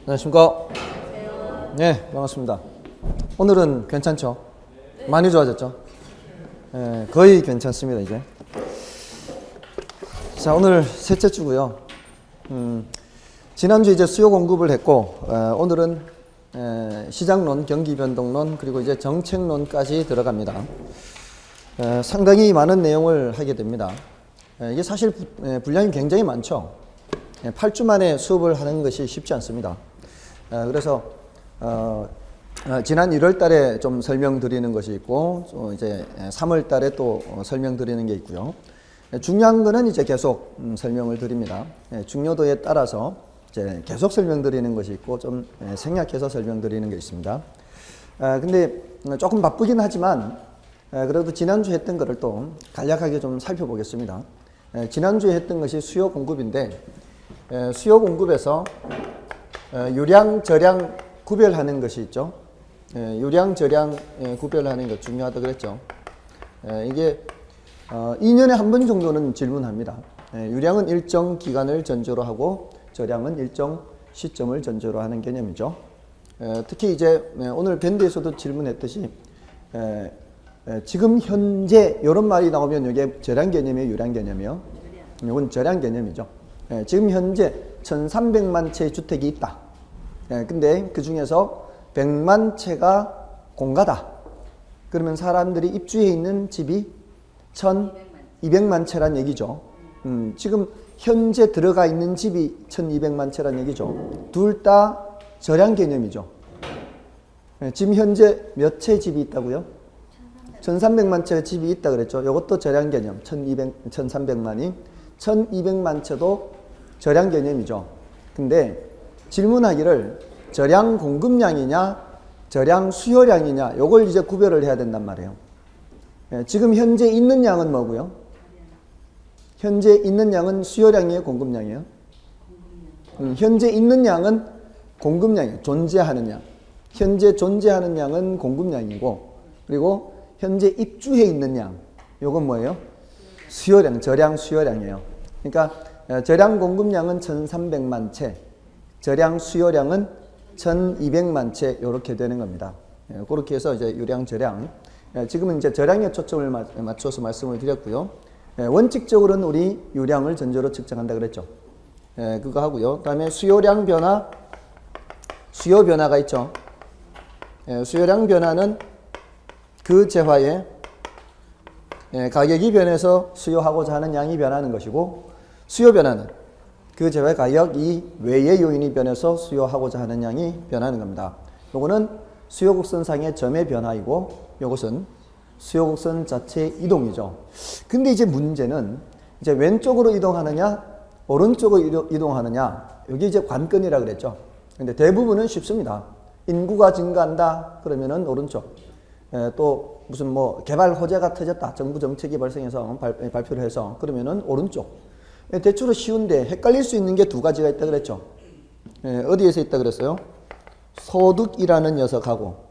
안녕하십니까. 네, 반갑습니다. 오늘은 괜찮죠? 많이 좋아졌죠? 네, 거의 괜찮습니다, 이제. 자, 오늘 셋째 주고요. 지난주 이제 수요 공급을 했고, 오늘은 시장론, 경기 변동론, 그리고 이제 정책론까지 들어갑니다. 상당히 많은 내용을 하게 됩니다. 이게 사실 분량이 굉장히 많죠. 8주 만에 수업을 하는 것이 쉽지 않습니다. 그래서 지난 1월 달에 좀 설명드리는 것이 있고, 이제 3월 달에 또 설명드리는 게 있고요. 중요한 거는 이제 계속 설명을 드립니다. 중요도에 따라서 이제 계속 설명드리는 것이 있고, 좀 생략해서 설명드리는 게 있습니다. 근데 조금 바쁘긴 하지만, 그래도 지난주에 했던 거를 또 간략하게 좀 살펴보겠습니다. 지난주에 했던 것이 수요 공급인데, 수요 공급에서 유량, 저량 구별하는 것이 있죠. 유량, 저량 구별하는 것 중요하다고 그랬죠. 이게 2년에 한 번 정도는 질문합니다. 유량은 일정 기간을 전제로 하고 저량은 일정 시점을 전제로 하는 개념이죠. 특히 이제 오늘 밴드에서도 질문했듯이 지금 현재 이런 말이 나오면 이게 저량 개념이에요, 유량 개념이요? 이건 저량 개념이죠. 지금 현재 1300만 채의 주택이 있다. 근데 그 중에서 100만 채가 공가다. 그러면 사람들이 입주해 있는 집이 1200만 채란 얘기죠. 지금 현재 들어가 있는 집이 1200만 채란 얘기죠. 둘 다 저량 개념이죠. 지금 현재 몇 채 집이 있다고요? 1300만 채의 집이 있다 그랬죠. 이것도 저량 개념. 1300만이 1200만 채도 저량 개념이죠. 근데 질문하기를 저량 공급량이냐 저량 수요량이냐 요걸 이제 구별을 해야 된단 말이에요. 지금 현재 있는 양은 뭐고요? 현재 있는 양은 수요량이에요, 공급량이에요? 현재 있는 양은 공급량이에요. 존재하는 양. 현재 존재하는 양은 공급량이고, 그리고 현재 입주해 있는 양, 요건 뭐예요? 수요량, 저량 수요량이에요. 그러니까 저량 공급량은 1300만 채, 저량 수요량은 1200만 채, 이렇게 되는 겁니다. 그렇게 해서 이제 유량, 저량. 지금은 이제 저량에 초점을 맞춰서 말씀을 드렸고요. 원칙적으로는 우리 유량을 전제로 측정한다 그랬죠. 그거 하고요. 그 다음에 수요량 변화, 수요 변화가 있죠. 수요량 변화는 그 재화의 가격이 변해서 수요하고자 하는 양이 변하는 것이고, 수요 변화는 그 재화의 가격이 외의 요인이 변해서 수요하고자 하는 양이 변하는 겁니다. 요거는 수요 곡선상의 점의 변화이고, 요것은 수요 곡선 자체의 이동이죠. 근데 이제 문제는 이제 왼쪽으로 이동하느냐, 오른쪽으로 이동하느냐, 여기 이제 관건이라 그랬죠. 근데 대부분은 쉽습니다. 인구가 증가한다 그러면은 오른쪽. 또 무슨 뭐 개발 호재가 터졌다, 정부 정책이 발생해서 발표를 해서 그러면은 오른쪽. 대체로 쉬운데 헷갈릴 수 있는 게 두 가지가 있다 그랬죠. 어디에서 있다 그랬어요? 소득이라는 녀석하고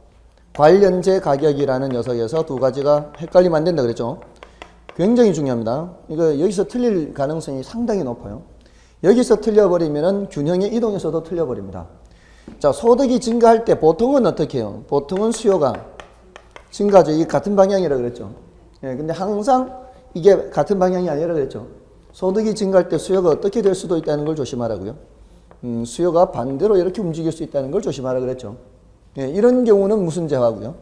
관련재 가격이라는 녀석에서 두 가지가 헷갈리면 안 된다 그랬죠. 굉장히 중요합니다. 이거 여기서 틀릴 가능성이 상당히 높아요. 여기서 틀려버리면은 균형의 이동에서도 틀려버립니다. 자, 소득이 증가할 때 보통은 어떻게 해요? 보통은 수요가 증가죠. 이게 같은 방향이라 그랬죠. 근데 항상 이게 같은 방향이 아니라 그랬죠. 소득이 증가할 때 수요가 어떻게 될 수도 있다는 걸 조심하라고요. 수요가 반대로 이렇게 움직일 수 있다는 걸 조심하라 그랬죠. 이런 경우는 무슨 재화고요?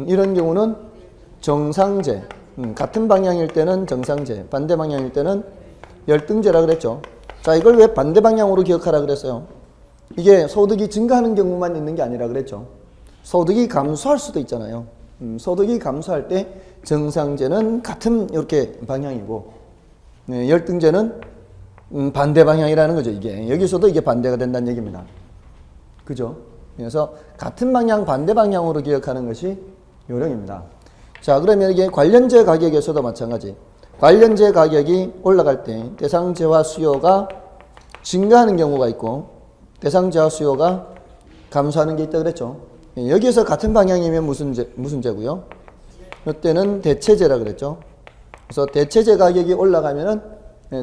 이런 경우는 정상재. 같은 방향일 때는 정상재, 반대 방향일 때는 열등재라 그랬죠. 자, 이걸 왜 반대 방향으로 기억하라 그랬어요? 이게 소득이 증가하는 경우만 있는 게 아니라 그랬죠. 소득이 감소할 수도 있잖아요. 소득이 감소할 때 정상재는 같은 이렇게 방향이고, 열등재는 반대 방향이라는 거죠. 이게 여기서도 이게 반대가 된다는 얘기입니다. 그죠? 그래서 같은 방향 반대 방향으로 기억하는 것이 요령입니다. 자, 그러면 이게 관련재 가격에서도 마찬가지. 관련재 가격이 올라갈 때 대상재와 수요가 증가하는 경우가 있고, 대상재와 수요가 감소하는 게 있다 그랬죠. 여기에서 같은 방향이면 무슨 재고요? 이때는 대체재라 그랬죠. 그래서 대체재 가격이 올라가면은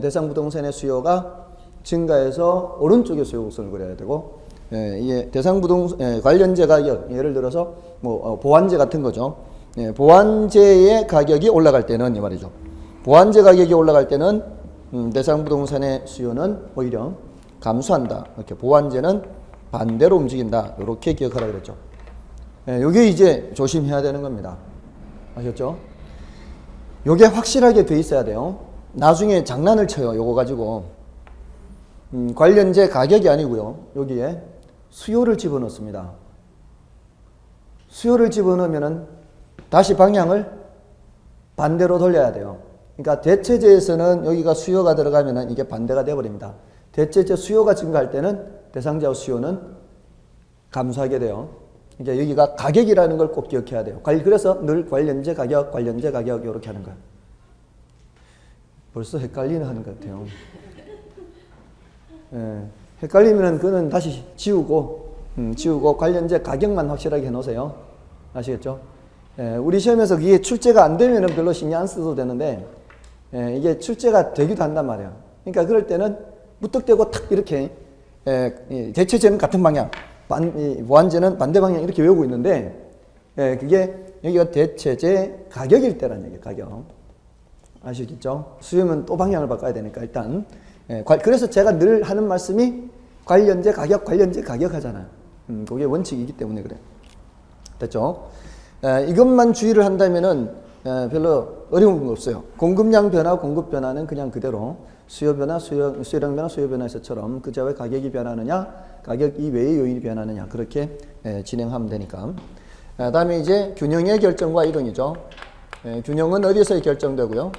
대상 부동산의 수요가 증가해서 오른쪽에 수요 곡선을 그려야 되고, 이게 관련재 가격, 예를 들어서 뭐 보완재 같은 거죠. 보완재의 가격이 올라갈 때는 이 말이죠. 보완재 가격이 올라갈 때는 대상부동산의 수요는 오히려 감소한다. 이렇게 보완재는 반대로 움직인다. 이렇게 기억하라 그랬죠. 이게 이제 조심해야 되는 겁니다. 아셨죠? 이게 확실하게 돼 있어야 돼요. 나중에 장난을 쳐요. 요거 가지고. 관련재 가격이 아니고요. 여기에 수요를 집어넣습니다. 수요를 집어넣으면은 다시 방향을 반대로 돌려야 돼요. 그러니까 대체재에서는 여기가 수요가 들어가면은 이게 반대가 되어버립니다. 대체재 수요가 증가할 때는 대상자 수요는 감소하게 돼요. 그러니까 여기가 가격이라는 걸 꼭 기억해야 돼요. 그래서 늘 관련재 가격 이렇게 하는 거예요. 벌써 헷갈리는 하는 것 같아요. 헷갈리면은 그는 다시 지우고 관련재 가격만 확실하게 해놓으세요. 아시겠죠? 우리 시험에서 이게 출제가 안 되면은 별로 신경 안 써도 되는데, 이게 출제가 되기도 한단 말이에요. 그러니까 그럴 때는 무턱대고 탁 이렇게, 대체재는 같은 방향, 보완재는 반대 방향 이렇게 외우고 있는데, 그게 여기가 대체재 가격일 때라는 얘기예요. 가격. 아시겠죠? 수요면 또 방향을 바꿔야 되니까 일단. 그래서 제가 늘 하는 말씀이 관련재 가격 하잖아요. 그게 원칙이기 때문에 그래. 됐죠? 이것만 주의를 한다면은 별로 어려운 거 없어요. 공급량 변화, 공급 변화는 그냥 그대로 수요 변화, 수요량 변화, 수요 변화에서처럼 그저 왜 가격이 변하느냐, 가격 이외의 요인이 변하느냐 그렇게 진행하면 되니까. 다음에 이제 균형의 결정과 이동이죠. 균형은 어디서 결정되고요?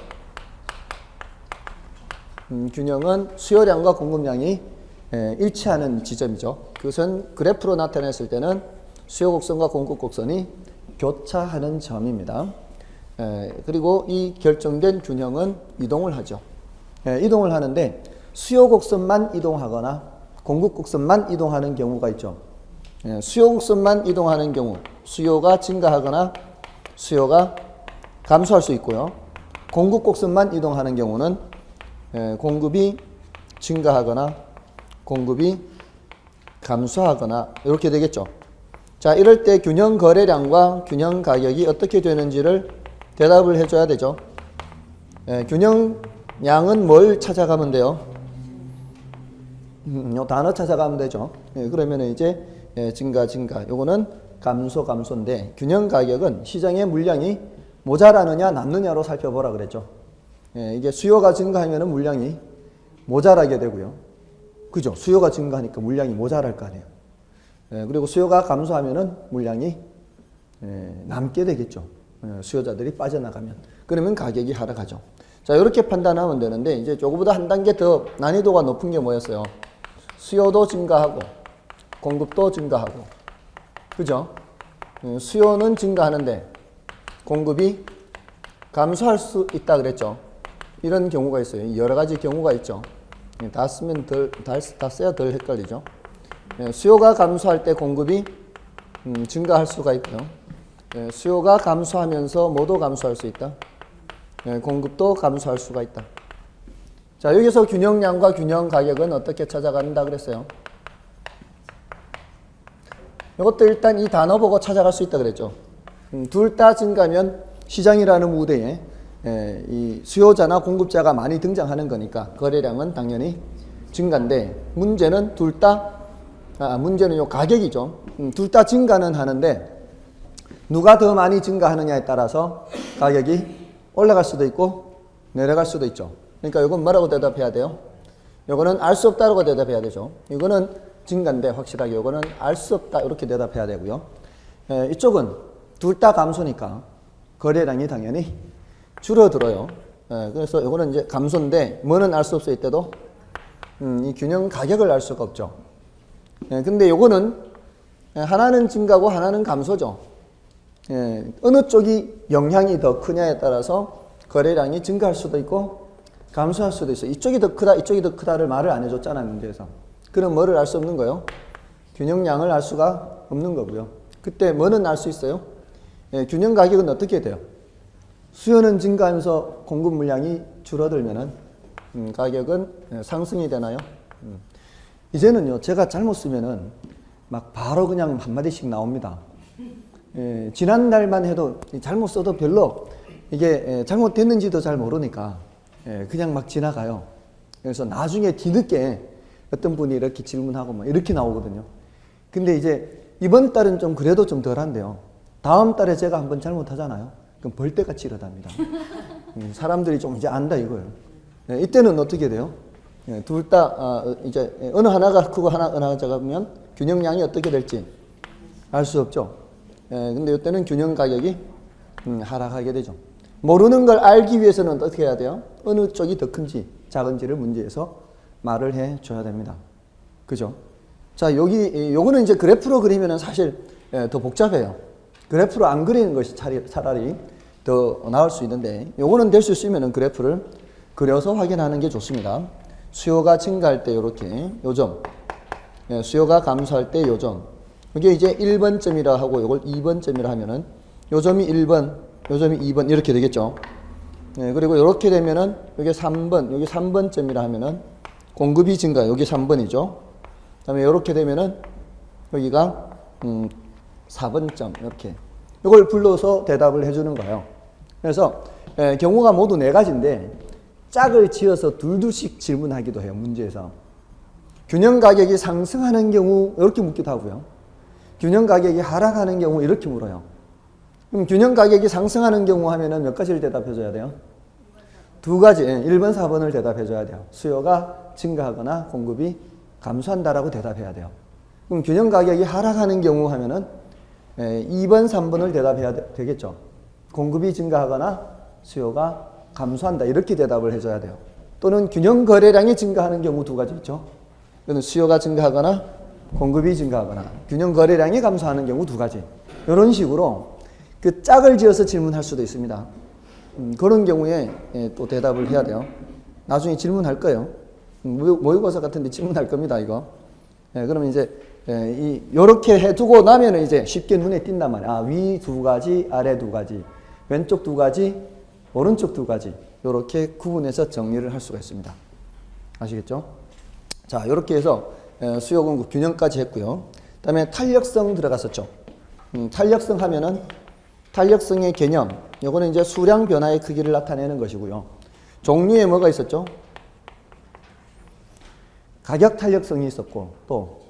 균형은 수요량과 공급량이 일치하는 지점이죠. 그것은 그래프로 나타냈을 때는 수요 곡선과 공급 곡선이 교차하는 점입니다. 그리고 이 결정된 균형은 이동을 하죠. 이동을 하는데 수요 곡선만 이동하거나 공급 곡선만 이동하는 경우가 있죠. 수요 곡선만 이동하는 경우 수요가 증가하거나 수요가 감소할 수 있고요. 공급 곡선만 이동하는 경우는 공급이 증가하거나 공급이 감소하거나 이렇게 되겠죠. 자, 이럴 때 균형 거래량과 균형 가격이 어떻게 되는지를 대답을 해줘야 되죠. 균형량은 뭘 찾아가면 돼요? 요 단어 찾아가면 되죠. 그러면 이제 증가. 요거는 감소인데 균형 가격은 시장의 물량이 모자라느냐 남느냐로 살펴보라 그랬죠. 이게 수요가 증가하면 물량이 모자라게 되고요. 그죠? 수요가 증가하니까 물량이 모자랄 거 아니에요. 그리고 수요가 감소하면은 물량이 남게 되겠죠. 수요자들이 빠져나가면. 그러면 가격이 하락하죠. 자, 이렇게 판단하면 되는데 이제 조금보다 한 단계 더 난이도가 높은 게 뭐였어요? 수요도 증가하고 공급도 증가하고. 그죠? 수요는 증가하는데 공급이 감소할 수 있다 그랬죠. 이런 경우가 있어요. 여러 가지 경우가 있죠. 다 쓰면 다 써야 덜 헷갈리죠. 수요가 감소할 때 공급이 증가할 수가 있고요. 수요가 감소하면서 뭐도 감소할 수 있다. 공급도 감소할 수가 있다. 자, 여기서 균형량과 균형 가격은 어떻게 찾아간다 그랬어요? 이것도 일단 이 단어 보고 찾아갈 수 있다 그랬죠. 둘 다 증가면 시장이라는 무대에 이 수요자나 공급자가 많이 등장하는 거니까 거래량은 당연히 증가인데 문제는 문제는 요 가격이죠. 둘 다 증가는 하는데 누가 더 많이 증가하느냐에 따라서 가격이 올라갈 수도 있고 내려갈 수도 있죠. 그러니까 이건 뭐라고 대답해야 돼요? 이거는 알 수 없다라고 대답해야 되죠. 이거는 증가인데 확실하게 이거는 알 수 없다 이렇게 대답해야 되고요. 이쪽은 둘 다 감소니까 거래량이 당연히 줄어들어요. 그래서 이거는 이제 감소인데 뭐는 알 수 없을 때도 이 균형 가격을 알 수가 없죠. 근데 요거는 하나는 증가고 하나는 감소죠. 어느 쪽이 영향이 더 크냐에 따라서 거래량이 증가할 수도 있고 감소할 수도 있어요. 이쪽이 더 크다, 이쪽이 더 크다를 말을 안 해줬잖아요, 문제에서. 그럼 뭐를 알 수 없는 거예요? 균형량을 알 수가 없는 거고요. 그때 뭐는 알 수 있어요? 균형 가격은 어떻게 돼요? 수요는 증가하면서 공급 물량이 줄어들면은 가격은 상승이 되나요? 이제는요, 제가 잘못 쓰면은 막 바로 그냥 한마디씩 나옵니다. 예, 지난달만 해도 잘못 써도 별로 이게 잘못됐는지도 잘 모르니까 그냥 막 지나가요. 그래서 나중에 뒤늦게 어떤 분이 이렇게 질문하고 막 이렇게 나오거든요. 근데 이제 이번 달은 좀 그래도 좀 덜한데요. 다음 달에 제가 한번 잘못하잖아요. 그럼 벌떼같이 일어납니다. 사람들이 좀 이제 안다 이거예요. 이때는 어떻게 돼요? 둘 다 이제 어느 하나가 크고 어느 하나가 작으면 균형량이 어떻게 될지 알 수 없죠. 근데 이때는 균형 가격이 하락하게 되죠. 모르는 걸 알기 위해서는 어떻게 해야 돼요? 어느 쪽이 더 큰지 작은지를 문제에서 말을 해 줘야 됩니다. 그죠? 자, 요거는 이제 그래프로 그리면은 사실 더 복잡해요. 그래프로 안 그리는 것이 차라리 더 나을 수 있는데, 요거는 될 수 있으면은 그래프를 그려서 확인하는 게 좋습니다. 수요가 증가할 때 이렇게 요점, 수요가 감소할 때 요점. 이게 이제 1번점이라 하고 요걸 2번점이라 하면은 요점이 1번, 요점이 2번 이렇게 되겠죠. 그리고 이렇게 되면은 여기 3번, 여기 3번점이라 하면은 공급이 증가, 여기 3번이죠. 그다음에 이렇게 되면은 여기가 4번점 이렇게. 이걸 불러서 대답을 해주는 거예요. 그래서 경우가 모두 4가지인데 짝을 지어서 둘둘씩 질문하기도 해요. 문제에서. 균형 가격이 상승하는 경우 이렇게 묻기도 하고요. 균형 가격이 하락하는 경우 이렇게 물어요. 그럼 균형 가격이 상승하는 경우 하면은 몇 가지를 대답해 줘야 돼요? 2가지, 1번, 4번을 대답해 줘야 돼요. 수요가 증가하거나 공급이 감소한다라고 대답해야 돼요. 그럼 균형 가격이 하락하는 경우 하면은 2번, 3번을 대답해야 되겠죠. 공급이 증가하거나 수요가 감소한다. 이렇게 대답을 해줘야 돼요. 또는 균형 거래량이 증가하는 경우 2가지 있죠. 이거는 수요가 증가하거나 공급이 증가하거나 균형 거래량이 감소하는 경우 2가지. 이런 식으로 그 짝을 지어서 질문할 수도 있습니다. 그런 경우에 또 대답을 해야 돼요. 나중에 질문할 거예요. 모의고사 같은데 질문할 겁니다, 이거. 그러면 이제 요렇게 해두고 나면은 이제 쉽게 눈에 띈단 말이야. 아, 위 2가지, 아래 2가지, 왼쪽 2가지, 오른쪽 2가지. 요렇게 구분해서 정리를 할 수가 있습니다. 아시겠죠? 자, 요렇게 해서 수요 공급 균형까지 했고요. 그다음에 탄력성 들어갔었죠. 탄력성 하면은 탄력성의 개념. 요거는 이제 수량 변화의 크기를 나타내는 것이고요. 종류에 뭐가 있었죠? 가격 탄력성이 있었고 또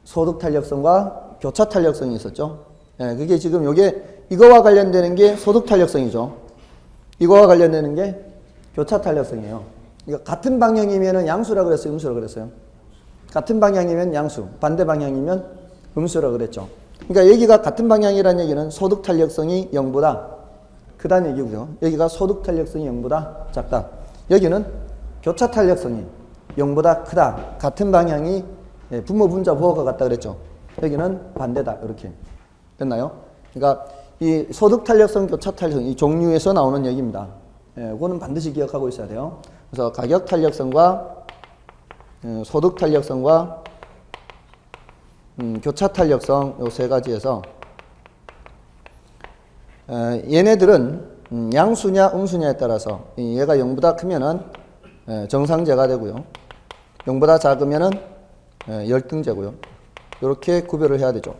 소득 탄력성과 교차 탄력성이 있었죠. 그게 지금 요게 이거와 관련되는 게 소득 탄력성이죠. 이거와 관련되는 게 교차 탄력성이에요. 그러니까 같은 방향이면은 양수라 그랬어요, 음수라 그랬어요? 같은 방향이면 양수, 반대 방향이면 음수라 그랬죠. 그러니까 여기가 같은 방향이라는 얘기는 소득 탄력성이 0보다 크다는 얘기고요. 여기가 소득 탄력성이 0보다 작다. 여기는 교차 탄력성이 0보다 크다. 같은 방향이 분모, 분자, 부호가 같다 그랬죠. 여기는 반대다. 이렇게. 됐나요? 그러니까 이 소득 탄력성, 교차 탄력성 이 종류에서 나오는 얘기입니다. 그거는 반드시 기억하고 있어야 돼요. 그래서 가격 탄력성과 소득 탄력성과 교차 탄력성 요 3가지에서 얘네들은 양수냐 음수냐에 따라서 얘가 0보다 크면은 정상제가 되고요. 0보다 작으면은 열등제고요. 이렇게 구별을 해야 되죠.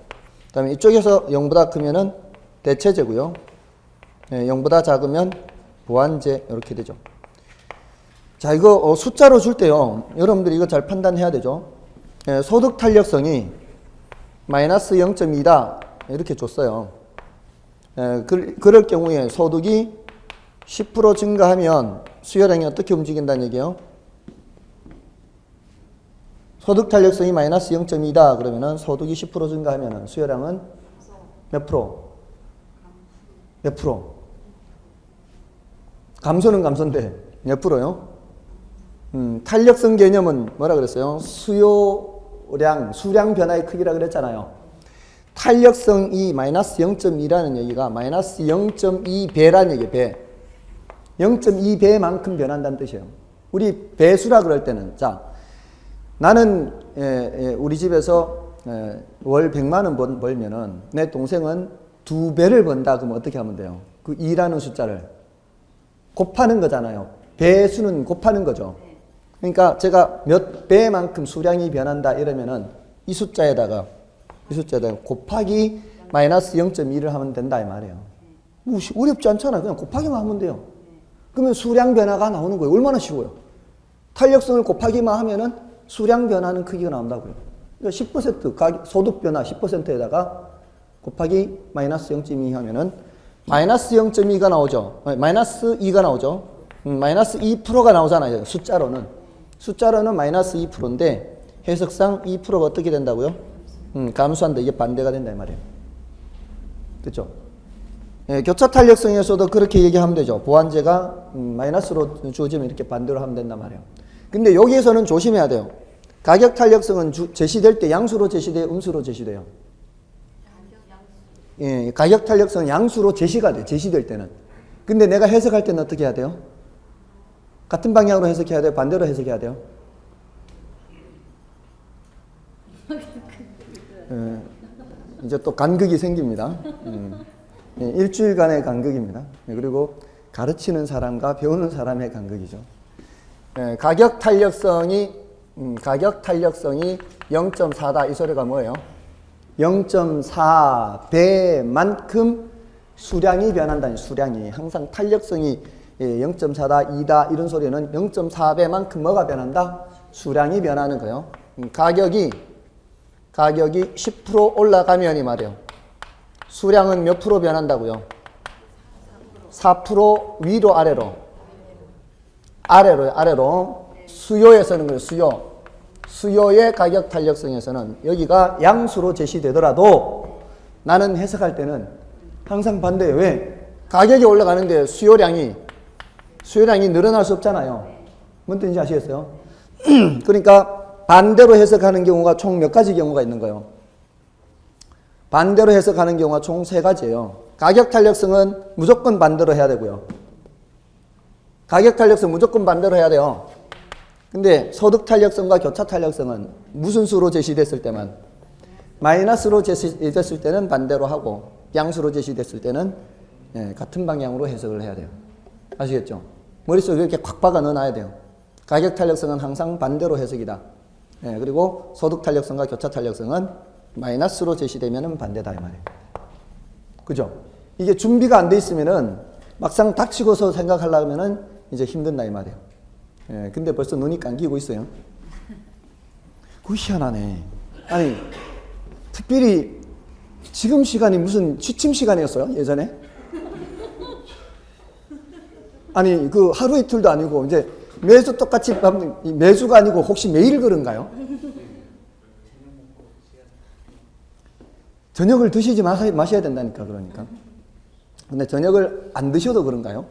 그 다음에 이쪽에서 0보다 크면은 대체제고요. 0보다 작으면 보완제 이렇게 되죠. 자, 이거 숫자로 줄 때요. 여러분들이 이거 잘 판단해야 되죠. 소득 탄력성이 마이너스 0.2다 이렇게 줬어요. 그럴 경우에 소득이 10% 증가하면 수요량이 어떻게 움직인다는 얘기예요? 소득 탄력성이 마이너스 0.2다 그러면은 소득이 10% 증가하면 수요량은 몇 프로? 몇 프로? 감소는 감소인데 몇 프로요? 탄력성 개념은 뭐라 그랬어요? 수량 변화의 크기라 그랬잖아요. 탄력성이 마이너스 0.2라는 얘기가 마이너스 0.2배라는 얘기예요. 배. 0.2배만큼 변한다는 뜻이에요. 우리 배수라 그럴 때는 자 나는 우리 집에서 월 100만 원 벌면은 내 동생은 2배를 번다 그러면 어떻게 하면 돼요? 그 2라는 숫자를 곱하는 거잖아요. 배수는 곱하는 거죠. 그러니까 제가 몇 배만큼 수량이 변한다 이러면은 이 숫자에다가 곱하기 마이너스 0.2를 하면 된다 이 말이에요. 뭐 어렵지 않잖아요. 그냥 곱하기만 하면 돼요. 그러면 수량 변화가 나오는 거예요. 얼마나 쉬워요. 탄력성을 곱하기만 하면은 수량 변화는 크기가 나온다고요. 그러니까 10% 소득 변화 10%에다가 곱하기 마이너스 0.2 하면은 마이너스 0.2가 나오죠. 마이너스 2가 나오죠. 마이너스 2%가 나오잖아요. 숫자로는 마이너스 2%인데 해석상 2%가 어떻게 된다고요? 감소한다. 이게 반대가 된다 이 말이에요. 그렇죠? 예, 교차 탄력성에서도 그렇게 얘기하면 되죠. 보완제가 마이너스로 주어지면 이렇게 반대로 하면 된단 말이에요. 근데 여기에서는 조심해야 돼요. 가격 탄력성은 제시될 때 양수로 제시돼요? 음수로 제시돼요? 예, 가격 탄력성은 양수로 제시가 돼. 제시될 때는. 근데 내가 해석할 때는 어떻게 해야 돼요? 같은 방향으로 해석해야 돼요? 반대로 해석해야 돼요? 예, 이제 또 간극이 생깁니다. 예, 일주일간의 간극입니다. 예, 그리고 가르치는 사람과 배우는 사람의 간극이죠. 예, 가격 탄력성이 0.4다 이 소리가 뭐예요? 0.4배만큼 수량이 변한다는 수량이 항상 탄력성이 0.4다 2다 이런 소리는 0.4배만큼 뭐가 변한다? 수량이 변하는 거예요. 가격이 10% 올라가면 이 말이에요. 수량은 몇 프로 변한다고요? 4% 위로 아래로 수요에서는 그래요. 수요의 가격 탄력성에서는 여기가 양수로 제시되더라도 나는 해석할 때는 항상 반대예요. 왜? 가격이 올라가는데 수요량이 늘어날 수 없잖아요. 뭔 뜻인지 아시겠어요? 그러니까 반대로 해석하는 경우가 총 몇 가지 경우가 있는 거예요. 반대로 해석하는 경우가 총 3가지예요. 가격 탄력성은 무조건 반대로 해야 되고요. 가격 탄력성 무조건 반대로 해야 돼요. 근데 소득 탄력성과 교차 탄력성은 무슨 수로 제시됐을 때만 마이너스로 제시됐을 때는 반대로 하고 양수로 제시됐을 때는 같은 방향으로 해석을 해야 돼요. 아시겠죠? 머릿속에 이렇게 콱 박아 넣어놔야 돼요. 가격 탄력성은 항상 반대로 해석이다. 그리고 소득 탄력성과 교차 탄력성은 마이너스로 제시되면 반대다 이 말이에요. 그죠? 이게 준비가 안 돼 있으면은 막상 닥치고서 생각하려면은 이제 힘든다 이 말이에요. 근데 벌써 눈이 감기고 있어요. 그거 희한하네. 아니, 특별히 지금 시간이 무슨 취침 시간이었어요? 예전에? 아니, 그 하루 이틀도 아니고 이제 매주 똑같이 매주가 아니고 혹시 매일 그런가요? 저녁을 드시지 마셔야 된다니까 그러니까. 근데 저녁을 안 드셔도 그런가요?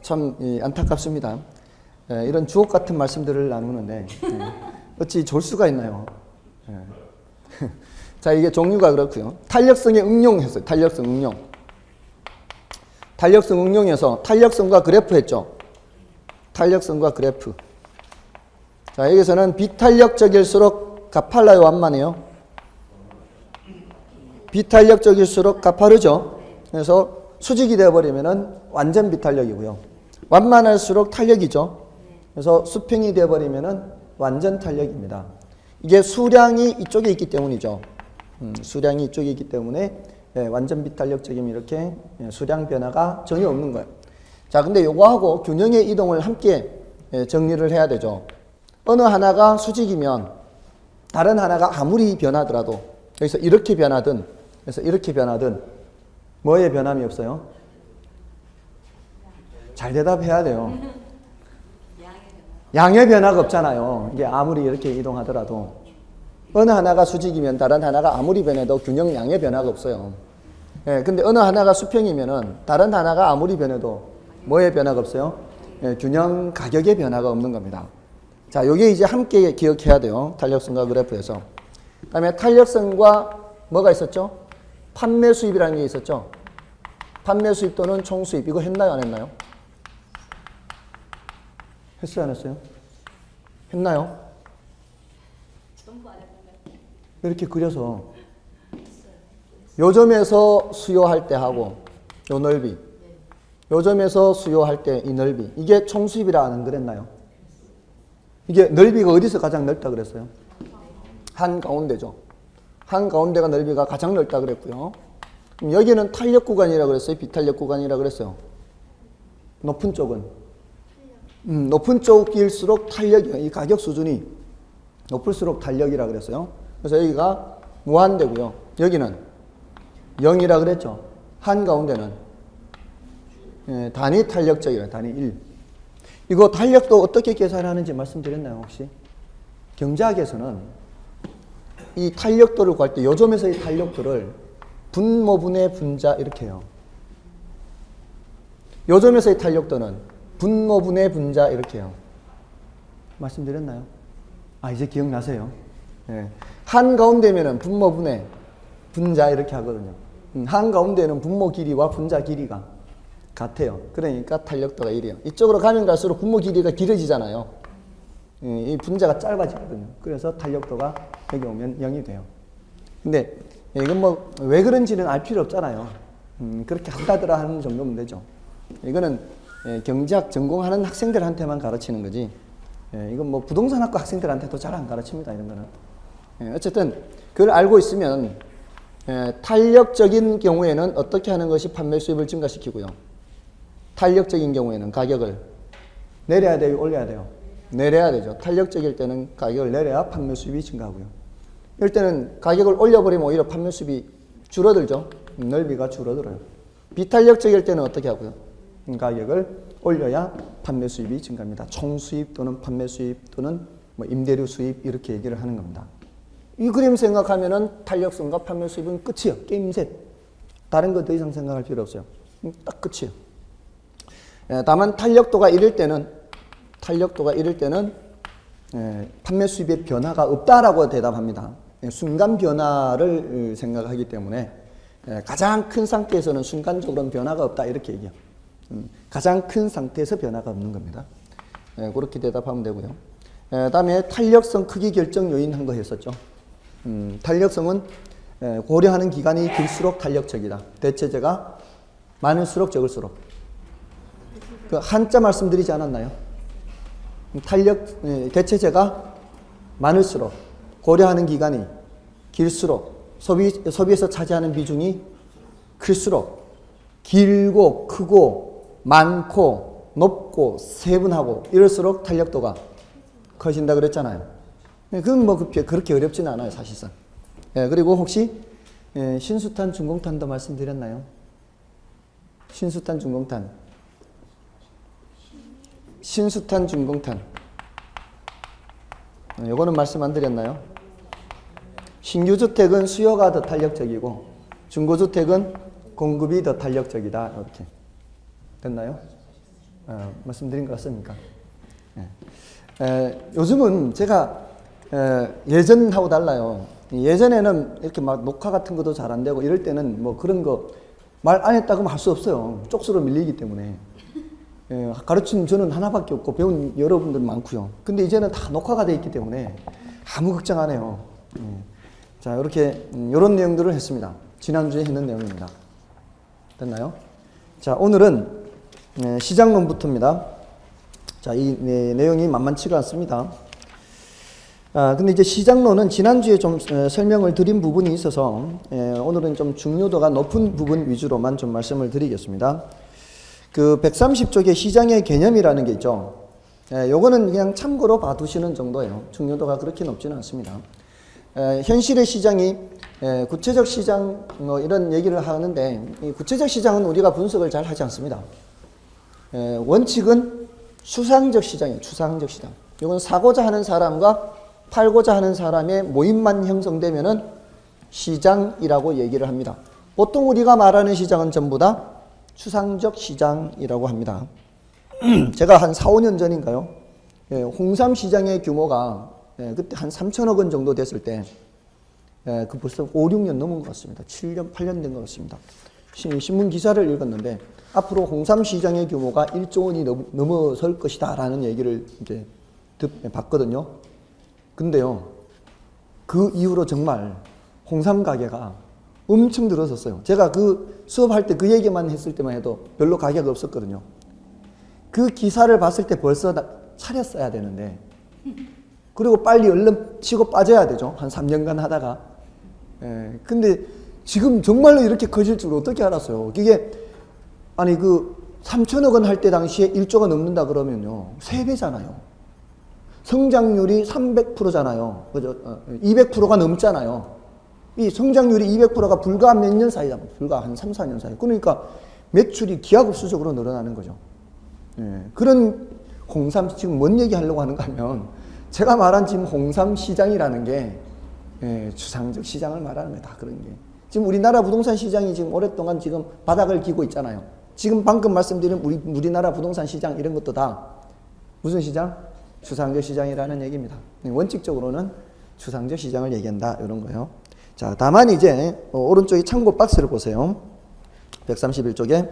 참 안타깝습니다. 이런 주옥 같은 말씀들을 나누는데 어찌 좋을 수가 있나요? 자, 이게 종류가 그렇고요. 탄력성의 응용했어요. 탄력성 응용. 탄력성 응용에서 탄력성과 그래프 했죠. 탄력성과 그래프. 자, 여기서는 비탄력적일수록 가팔라요, 완만해요? 비탄력적일수록 가파르죠. 그래서 수직이 되어버리면은 완전 비탄력이고요. 완만할수록 탄력이죠. 그래서 수평이 되어버리면은 완전 탄력입니다. 이게 수량이 이쪽에 있기 때문이죠. 수량이 이쪽에 있기 때문에 완전 비탄력적이면 이렇게 수량 변화가 전혀 없는 거예요. 자, 근데 요거하고 균형의 이동을 함께 정리를 해야 되죠. 어느 하나가 수직이면 다른 하나가 아무리 변하더라도 여기서 이렇게 변하든 그래서 이렇게 변하든 뭐의 변함이 없어요? 잘 대답해야 돼요. 양의 변화가 없잖아요. 이게 아무리 이렇게 이동하더라도 어느 하나가 수직이면 다른 하나가 아무리 변해도 균형 양의 변화가 없어요. 근데 어느 하나가 수평이면은 다른 하나가 아무리 변해도 뭐의 변화가 없어요? 균형 가격의 변화가 없는 겁니다. 자, 요게 이제 함께 기억해야 돼요. 탄력성과 그래프에서. 그다음에 탄력성과 뭐가 있었죠? 판매 수입이라는 게 있었죠. 판매 수입 또는 총 수입. 이거 했나요, 안 했나요? 했어요, 안 했어요? 했나요? 이렇게 그려서 요 점에서 수요할 때 하고 요 넓이, 요 점에서 수요할 때 이 넓이, 이게 총 수입이라 안 그랬나요? 이게 넓이가 어디서 가장 넓다 그랬어요? 한가운데죠. 한가운데가 넓이가 가장 넓다 그랬고요. 그럼 여기는 탄력 구간이라고 그랬어요? 비탄력 구간이라고 그랬어요? 높은 쪽은? 높은 쪽일수록 탄력이, 이 가격 수준이 높을수록 탄력이라고 그랬어요. 그래서 여기가 무한대고요. 여기는 0이라 그랬죠. 한가운데는 단위 탄력적이라 단위 1. 이거 탄력도 어떻게 계산하는지 말씀드렸나요, 혹시? 경제학에서는 이 탄력도를 구할 때 요점에서의 탄력도를 분모분의 분자 이렇게 해요. 요점에서의 탄력도는 분모분의 분자 이렇게 해요. 말씀드렸나요? 이제 기억나세요? 네. 한가운데면은 분모분의 분자 이렇게 하거든요. 한가운데는 분모 길이와 분자 길이가 같아요. 그러니까 탄력도가 1이에요. 이쪽으로 가면 갈수록 분모 길이가 길어지잖아요. 이 분자가 짧아지거든요. 그래서 탄력도가 여기 오면 0이 돼요. 근데 이건 뭐 왜 그런지는 알 필요 없잖아요. 그렇게 한다더라 하는 정도면 되죠. 이거는 경제학 전공하는 학생들한테만 가르치는 거지. 이건 뭐 부동산학과 학생들한테도 잘 안 가르칩니다. 이런 거는. 어쨌든 그걸 알고 있으면 탄력적인 경우에는 어떻게 하는 것이 판매 수입을 증가시키고요. 탄력적인 경우에는 가격을 내려야 돼요, 올려야 돼요? 내려야 되죠. 탄력적일 때는 가격을 내려야 판매 수입이 증가하고요. 이럴 때는 가격을 올려버리면 오히려 판매 수입이 줄어들죠. 넓이가 줄어들어요. 비탄력적일 때는 어떻게 하고요? 가격을 올려야 판매 수입이 증가합니다. 총 수입 또는 판매 수입 또는 뭐 임대료 수입 이렇게 얘기를 하는 겁니다. 이 그림 생각하면은 탄력성과 판매 수입은 끝이에요. 게임 셋. 다른 거 더 이상 생각할 필요 없어요. 딱 끝이에요. 다만 탄력도가 이럴 때는 판매 수입의 변화가 없다라고 대답합니다. 순간 변화를 생각하기 때문에 가장 큰 상태에서는 순간적으로는 변화가 없다 이렇게 얘기해요. 가장 큰 상태에서 변화가 없는 겁니다. 그렇게 대답하면 되고요. 다음에 탄력성 크기 결정 요인 한 거 했었죠. 탄력성은 고려하는 기간이 길수록 탄력적이다. 대체제가 많을수록 적을수록. 그 한자 말씀드리지 않았나요? 대체제가 많을수록 고려하는 기간이 길수록 소비에서 차지하는 비중이 클수록 길고 크고 많고 높고 세분하고 이럴수록 탄력도가 커진다 그랬잖아요. 그건 뭐 그렇게 어렵지는 않아요, 사실상. 그리고 혹시 신수탄, 중공탄도 말씀드렸나요? 신수탄, 중공탄. 신수탄, 중공탄. 요거는 말씀 안 드렸나요? 신규주택은 수요가 더 탄력적이고 중고주택은 공급이 더 탄력적이다. 이렇게 됐나요? 말씀드린 것 같습니까? 요즘은 제가 예전하고 달라요. 예전에는 이렇게 막 녹화 같은 것도 잘 안 되고 이럴 때는 뭐 그런 거 말 안 했다고 할 수 없어요. 쪽수로 밀리기 때문에. 가르친 저는 하나밖에 없고 배운 여러분들 많고요. 근데 이제는 다 녹화가 돼 있기 때문에 아무 걱정 안 해요. 자, 이렇게 이런 내용들을 했습니다. 지난주에 했는 내용입니다. 됐나요? 자, 오늘은 시장론부터입니다. 자, 이 내용이 만만치가 않습니다. 근데 이제 시장론은 지난주에 좀 설명을 드린 부분이 있어서 오늘은 좀 중요도가 높은 부분 위주로만 좀 말씀을 드리겠습니다. 그 130쪽에 시장의 개념이라는 게 있죠. 요거는 그냥 참고로 봐두시는 정도예요. 중요도가 그렇게 높지는 않습니다. 현실의 시장이 구체적 시장 뭐 이런 얘기를 하는데 이 구체적 시장은 우리가 분석을 잘 하지 않습니다. 원칙은 추상적 시장이에요. 추상적 시장. 이건 사고자 하는 사람과 팔고자 하는 사람의 모임만 형성되면은 시장이라고 얘기를 합니다. 보통 우리가 말하는 시장은 전부 다 추상적 시장이라고 합니다. 제가 한 4, 5년 전인가요? 홍삼 시장의 규모가 그때 한 3천억 원 정도 됐을 때 그 벌써 5, 6년 넘은 것 같습니다. 7년, 8년 된 것 같습니다. 신문 기사를 읽었는데 앞으로 홍삼 시장의 규모가 1조 원이 넘어설 것이다 라는 얘기를 이제 봤거든요. 근데요, 그 이후로 정말 홍삼 가게가 엄청 들어섰어요. 제가 그 수업할 때 그 얘기만 했을 때만 해도 별로 가격이 없었거든요. 그 기사를 봤을 때 벌써 차렸어야 되는데 그리고 빨리 얼른 치고 빠져야 되죠. 한 3년간 하다가. 근데 지금 정말로 이렇게 커질 줄 어떻게 알았어요? 그게, 아니, 3천억 원 할 때 당시에 1조가 넘는다 그러면요. 3배잖아요. 성장률이 300%잖아요. 그죠? 200%가 넘잖아요. 이 성장률이 200%가 불과 몇 년 사이다. 불과 한 3, 4년 사이. 그러니까 매출이 기하급수적으로 늘어나는 거죠. 그런 홍삼, 지금 뭔 얘기 하려고 하는가 하면, 제가 말한 지금 홍삼 시장이라는 게, 추상적 시장을 말하는 거예요. 다 그런 게. 지금 우리나라 부동산 시장이 지금 오랫동안 지금 바닥을 기고 있잖아요. 지금 방금 말씀드린 우리나라 부동산 시장 이런 것도 다 무슨 시장? 추상적 시장이라는 얘기입니다. 원칙적으로는 추상적 시장을 얘기한다. 이런 거예요. 자, 다만 이제, 오른쪽에 참고 박스를 보세요. 131쪽에.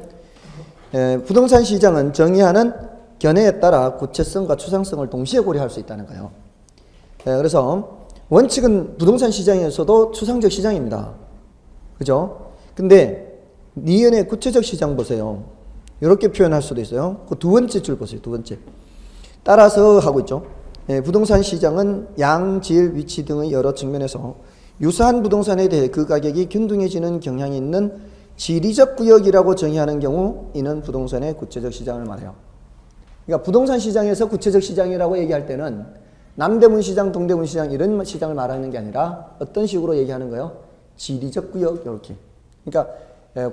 부동산 시장은 정의하는 견해에 따라 구체성과 추상성을 동시에 고려할 수 있다는 거예요. 그래서 원칙은 부동산 시장에서도 추상적 시장입니다. 그죠? 근데 니은의 구체적 시장 보세요. 이렇게 표현할 수도 있어요. 그 두 번째 줄 보세요. 두 번째. 따라서 하고 있죠. 부동산 시장은 양, 질, 위치 등의 여러 측면에서 유사한 부동산에 대해 그 가격이 균등해지는 경향이 있는 지리적 구역이라고 정의하는 경우 이는 부동산의 구체적 시장을 말해요. 그러니까 부동산 시장에서 구체적 시장이라고 얘기할 때는 남대문 시장, 동대문 시장 이런 시장을 말하는 게 아니라 어떤 식으로 얘기하는 거예요? 지리적 구역 이렇게. 그러니까